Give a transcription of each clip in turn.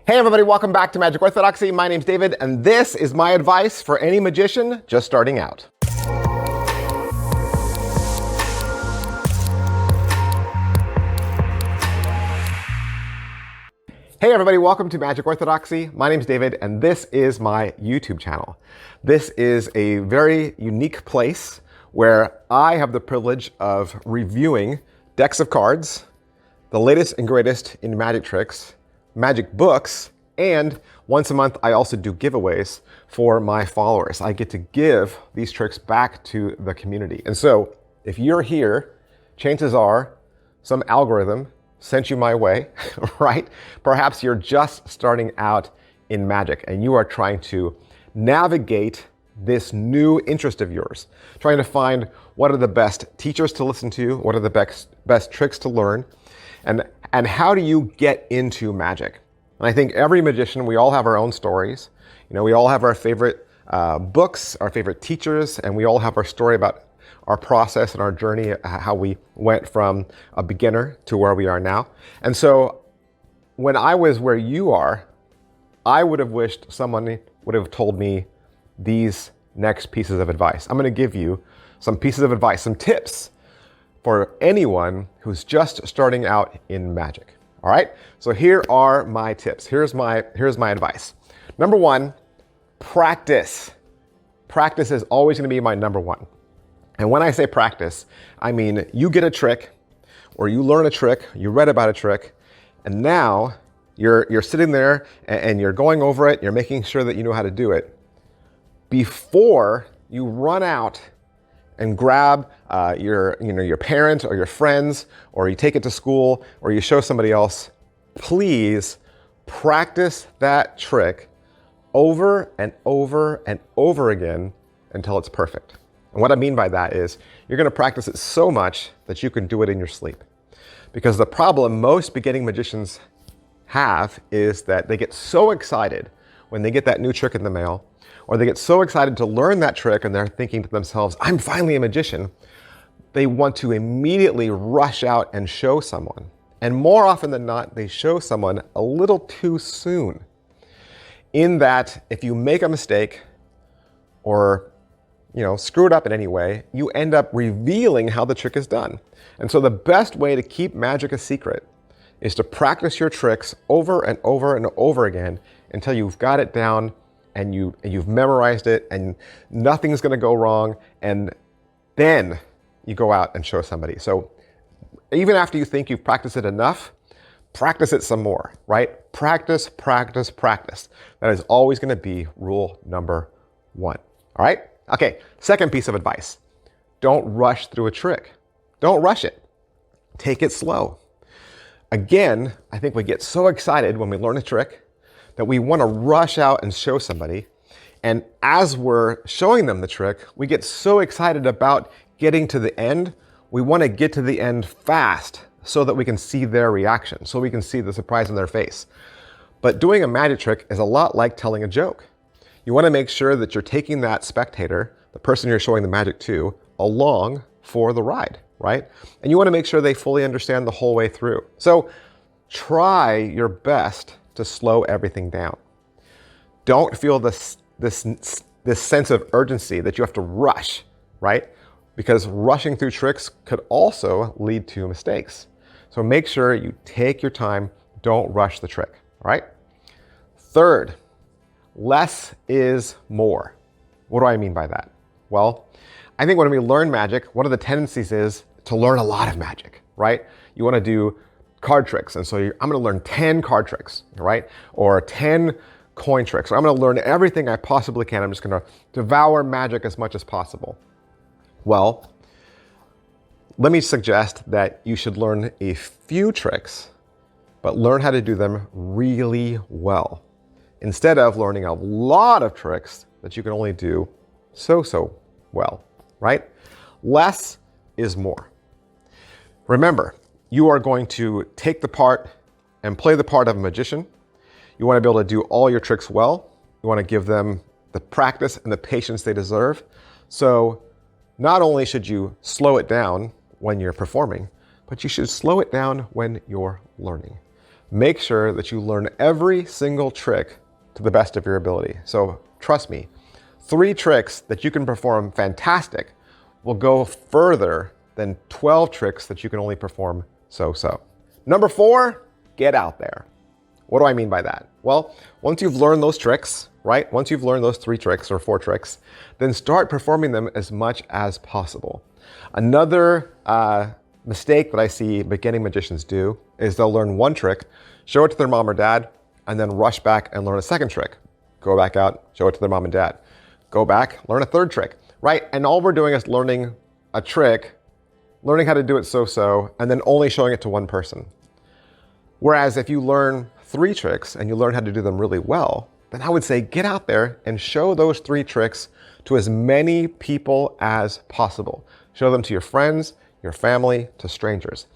Hey everybody, welcome back to Magic Orthodoxy. My name's David, and this is my advice for any magician just starting out. Hey everybody, welcome to Magic Orthodoxy. My name's David, and this is my YouTube channel. This is a very unique place where I have the privilege of reviewing decks of cards, the latest and greatest in magic tricks, magic books, and once a month I also do giveaways for my followers. I get to give these tricks back to the community. And so if you're here, chances are some algorithm sent you my way, right? Perhaps you're just starting out in magic and you are trying to navigate this new interest of yours, trying to find what are the best teachers to listen to, what are the best tricks to learn, and how do you get into magic? And I think every magician, we all have our own stories. You know, we all have our favorite books, our favorite teachers, and we all have our story about our process and our journey, how we went from a beginner to where we are now. And so when I was where you are, I would have wished someone would have told me these next pieces of advice. I'm going to give you some pieces of advice, some tips for anyone who's just starting out in magic. All right, so here are my tips. Here's my advice. Number one, practice. Practice is always going to be my number one. And when I say practice, I mean you get a trick, or you learn a trick, you read about a trick, and now you're sitting there and you're going over it, you're making sure that you know how to do it. Before you run out and grab your parents or your friends, or you take it to school, or you show somebody else, please practice that trick over and over and over again until it's perfect. And what I mean by that is you're going to practice it so much that you can do it in your sleep. Because the problem most beginning magicians have is that they get so excited when they get that new trick in the mail, or they get so excited to learn that trick and they're thinking to themselves, I'm finally a magician. They want to immediately rush out and show someone. And more often than not, they show someone a little too soon. In that, if you make a mistake or screw it up in any way, you end up revealing how the trick is done. And so the best way to keep magic a secret is to practice your tricks over and over and over again until you've got it down and you've memorized it and nothing's going to go wrong, and then you go out and show somebody. So even after you think you've practiced it enough, practice it some more, right? Practice, practice, practice. That is always going to be rule number one. All right? Okay, second piece of advice. Don't rush through a trick. Don't rush it. Take it slow. Again, I think we get so excited when we learn a trick that we want to rush out and show somebody. And as we're showing them the trick, we get so excited about getting to the end. We want to get to the end fast so that we can see their reaction, so we can see the surprise in their face. But doing a magic trick is a lot like telling a joke. You want to make sure that you're taking that spectator, the person you're showing the magic to, along for the ride, right? And you want to make sure they fully understand the whole way through. So try your best to slow everything down. Don't feel this sense of urgency that you have to rush, right? Because rushing through tricks could also lead to mistakes. So make sure you take your time, don't rush the trick, all right? Third, less is more. What do I mean by that? Well, I think when we learn magic, one of the tendencies is to learn a lot of magic, right? You want to do card tricks, and so I'm going to learn 10 card tricks, right? Or 10 coin tricks, or I'm going to learn everything I possibly can. I'm just going to devour magic as much as possible. Well, let me suggest that you should learn a few tricks, but learn how to do them really well, instead of learning a lot of tricks that you can only do so well, right? Less is more. Remember, you are going to take the part and play the part of a magician. You want to be able to do all your tricks well. You want to give them the practice and the patience they deserve. So not only should you slow it down when you're performing, but you should slow it down when you're learning. Make sure that you learn every single trick to the best of your ability. So trust me, 3 tricks that you can perform fantastic will go further than 12 tricks that you can only perform so-so. Number 4, get out there. What do I mean by that? Well, once you've learned those tricks, right? Once you've learned those 3 tricks or 4 tricks, then start performing them as much as possible. Another mistake that I see beginning magicians do is they'll learn 1 trick, show it to their mom or dad, and then rush back and learn a 2nd trick. Go back out, show it to their mom and dad. Go back, learn a 3rd trick, right? And all we're doing is learning a trick, learning how to do it so-so, and then only showing it to one person. Whereas if you learn 3 tricks and you learn how to do them really well, then I would say get out there and show those 3 tricks to as many people as possible. Show them to your friends, your family, to strangers.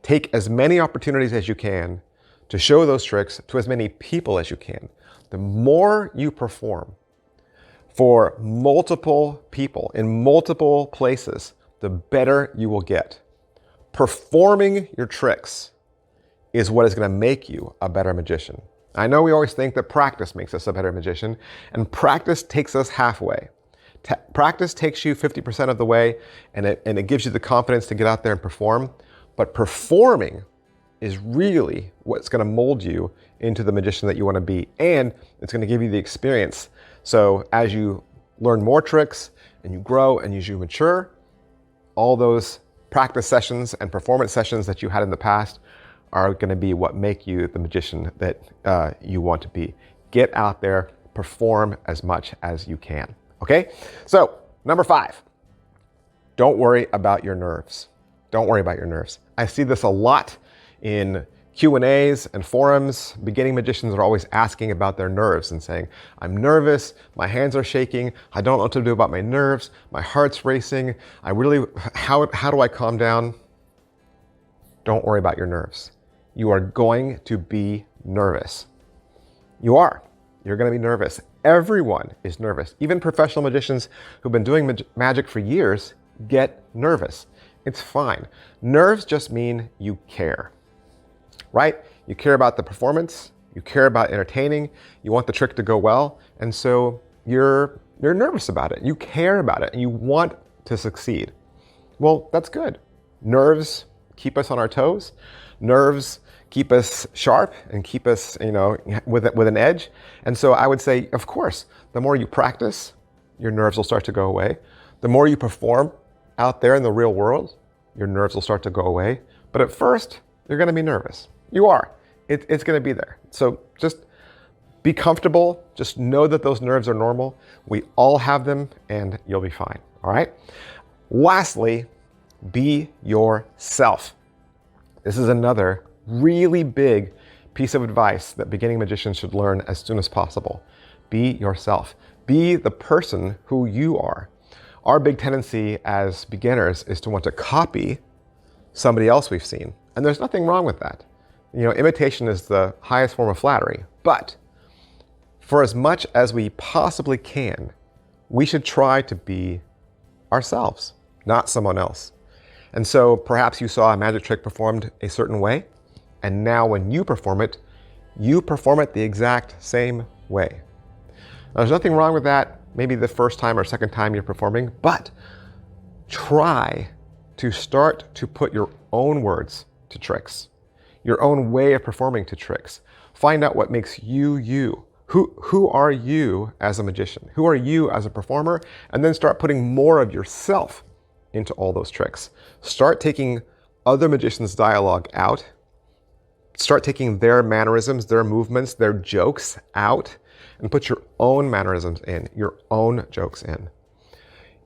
Take as many opportunities as you can to show those tricks to as many people as you can. The more you perform for multiple people in multiple places, the better you will get. Performing your tricks is what is going to make you a better magician. I know we always think that practice makes us a better magician, and practice takes us halfway. Practice takes you 50% of the way, and it gives you the confidence to get out there and perform. But performing is really what's going to mold you into the magician that you want to be, and it's going to give you the experience. So as you learn more tricks and you grow and as you mature, all those practice sessions and performance sessions that you had in the past are going to be what make you the magician that you want to be. Get out there, perform as much as you can. Okay? So, number 5, don't worry about your nerves. Don't worry about your nerves. I see this a lot in Q&As and forums. Beginning magicians are always asking about their nerves and saying, I'm nervous, my hands are shaking, I don't know what to do about my nerves, my heart's racing, how do I calm down? Don't worry about your nerves. You are going to be nervous. You are. You're going to be nervous. Everyone is nervous. Even professional magicians who've been doing magic for years get nervous. It's fine. Nerves just mean you care, right? You care about the performance. You care about entertaining. You want the trick to go well. And so you're nervous about it. You care about it and you want to succeed. Well, that's good. Nerves keep us on our toes. Nerves keep us sharp and keep us, with an edge. And so I would say, of course, the more you practice, your nerves will start to go away. The more you perform out there in the real world, your nerves will start to go away. But at first, you're going to be nervous. You are. It's going to be there. So just be comfortable. Just know that those nerves are normal. We all have them, and you'll be fine. All right? Lastly, be yourself. This is another really big piece of advice that beginning magicians should learn as soon as possible. Be yourself. Be the person who you are. Our big tendency as beginners is to want to copy somebody else we've seen. And there's nothing wrong with that. Imitation is the highest form of flattery. But for as much as we possibly can, we should try to be ourselves, not someone else. And so perhaps you saw a magic trick performed a certain way, and now when you perform it the exact same way. Now, there's nothing wrong with that, maybe the first time or second time you're performing, but try to start to put your own words to tricks, your own way of performing to tricks. Find out what makes you, you. Who are you as a magician? Who are you as a performer? And then start putting more of yourself into all those tricks. Start taking other magicians' dialogue out. Start taking their mannerisms, their movements, their jokes out, and put your own mannerisms in, your own jokes in.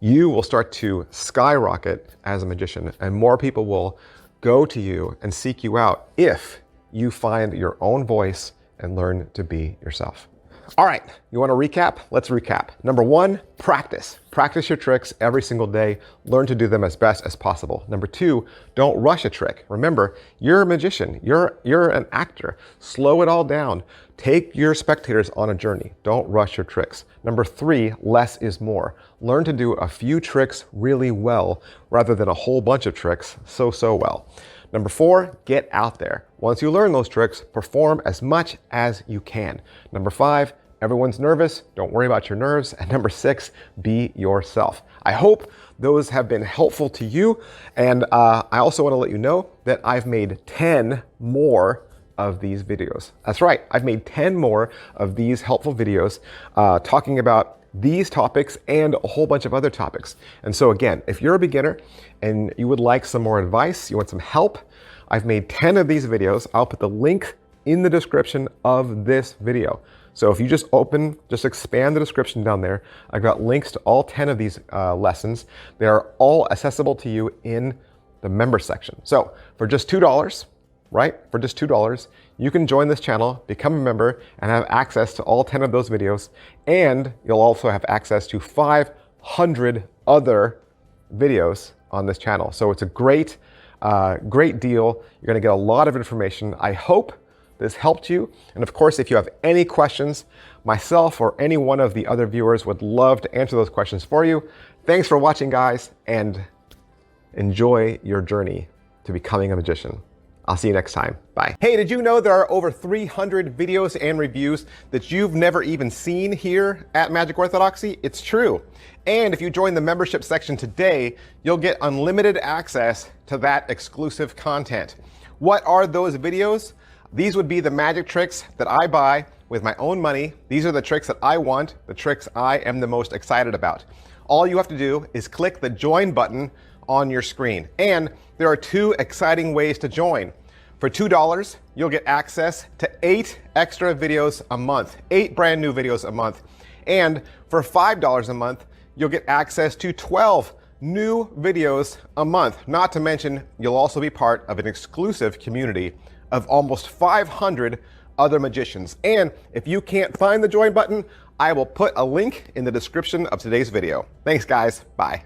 You will start to skyrocket as a magician, and more people will go to you and seek you out if you find your own voice and learn to be yourself. All right, you want to recap? Let's recap. Number 1, practice. Practice your tricks every single day. Learn to do them as best as possible. Number 2, don't rush a trick. Remember, you're a magician. You're an actor. Slow it all down. Take your spectators on a journey. Don't rush your tricks. Number 3, less is more. Learn to do a few tricks really well rather than a whole bunch of tricks so well. Number 4, get out there. Once you learn those tricks, perform as much as you can. Number 5, everyone's nervous. Don't worry about your nerves. And number 6, be yourself. I hope those have been helpful to you. And I also want to let you know that I've made 10 more of these videos. That's right. I've made 10 more of these helpful videos talking about these topics and a whole bunch of other topics. And so again, if you're a beginner and you would like some more advice, you want some help, I've made 10 of these videos. I'll put the link in the description of this video. So if you just expand the description down there, I've got links to all 10 of these lessons. They are all accessible to you in the member section. So for just $2, right? For just $2, you can join this channel, become a member, and have access to all 10 of those videos. And you'll also have access to 500 other videos on this channel. So it's a great deal. You're gonna get a lot of information. I hope this helped you. And of course, if you have any questions, myself or any one of the other viewers would love to answer those questions for you. Thanks for watching, guys, and enjoy your journey to becoming a magician. I'll see you next time. Bye. Hey, did you know there are over 300 videos and reviews that you've never even seen here at Magic Orthodoxy? It's true. And if you join the membership section today, you'll get unlimited access to that exclusive content. What are those videos? These would be the magic tricks that I buy with my own money. These are the tricks that I want, the tricks I am the most excited about. All you have to do is click the join button on your screen. And there are 2 exciting ways to join. For $2, you'll get access to 8 extra videos a month, 8 brand new videos a month. And for $5 a month, you'll get access to 12 new videos a month. Not to mention, you'll also be part of an exclusive community of almost 500 other magicians. And if you can't find the join button, I will put a link in the description of today's video. Thanks, guys. Bye.